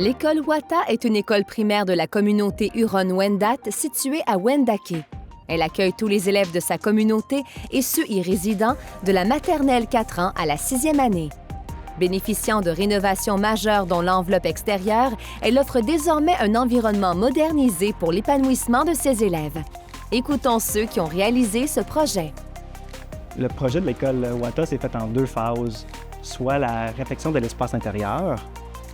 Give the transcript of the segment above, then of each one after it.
L'école Wata est une école primaire de la communauté Huron-Wendat située à Wendake. Elle accueille tous les élèves de sa communauté et ceux y résidant de la maternelle 4 ans à la 6e année. Bénéficiant de rénovations majeures dont l'enveloppe extérieure, elle offre désormais un environnement modernisé pour l'épanouissement de ses élèves. Écoutons ceux qui ont réalisé ce projet. Le projet de l'école Wata s'est fait en 2 phases, soit la réfection de l'espace intérieur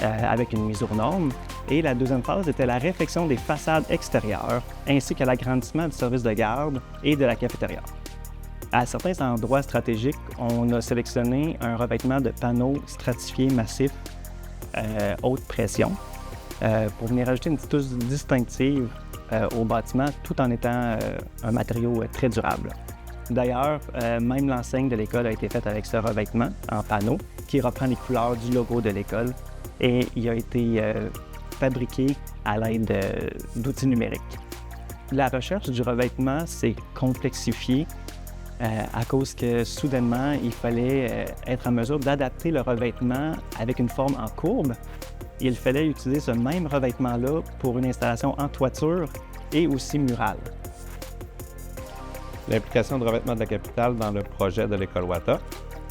avec une mise aux normes, et la 2e phase était la réfection des façades extérieures, ainsi que l'agrandissement du service de garde et de la cafétéria. À certains endroits stratégiques, on a sélectionné un revêtement de panneaux stratifiés massifs haute pression pour venir ajouter une touche distinctive au bâtiment tout en étant un matériau très durable. D'ailleurs, même l'enseigne de l'école a été faite avec ce revêtement en panneaux qui reprend les couleurs du logo de l'école et il a été fabriqué à l'aide d'outils numériques. La recherche du revêtement s'est complexifiée à cause que soudainement, il fallait être en mesure d'adapter le revêtement avec une forme en courbe. Il fallait utiliser ce même revêtement-là pour une installation en toiture et aussi murale. L'implication de revêtement de la capitale dans le projet de l'école Wata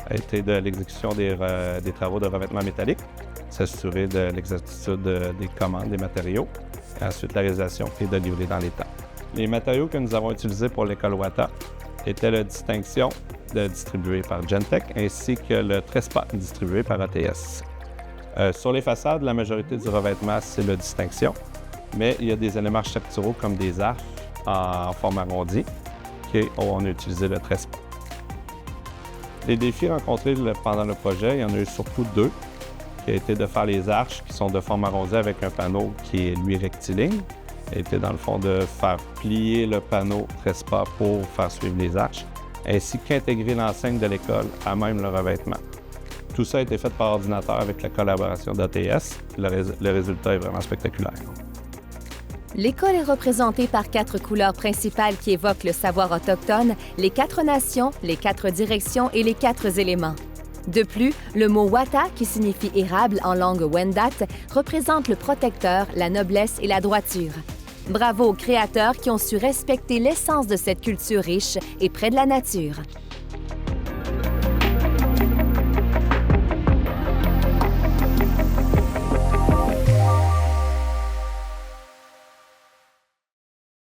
a été de l'exécution des travaux de revêtement métallique, s'assurer de l'exactitude des commandes des matériaux, et ensuite la réalisation et de livrer dans les temps. Les matériaux que nous avons utilisés pour l'école Wata étaient la distinction distribuée par Gentech ainsi que le Trespa distribué par ATS. Sur les façades, la majorité du revêtement, c'est le distinction, mais il y a des éléments architecturaux comme des arches en forme arrondie qu'on a utilisé le Trespa. Les défis rencontrés pendant le projet, il y en a eu surtout 2, qui a été de faire les arches qui sont de forme arrondie avec un panneau qui est, lui, rectiligne. Il a été, dans le fond, de faire plier le panneau Trespa pour faire suivre les arches, ainsi qu'intégrer l'enseigne de l'école à même le revêtement. Tout ça a été fait par ordinateur avec la collaboration d'ATS. Le résultat est vraiment spectaculaire. L'école est représentée par 4 couleurs principales qui évoquent le savoir autochtone, les 4 nations, les 4 directions et les 4 éléments. De plus, le mot Wata, qui signifie érable en langue Wendat, représente le protecteur, la noblesse et la droiture. Bravo aux créateurs qui ont su respecter l'essence de cette culture riche et près de la nature.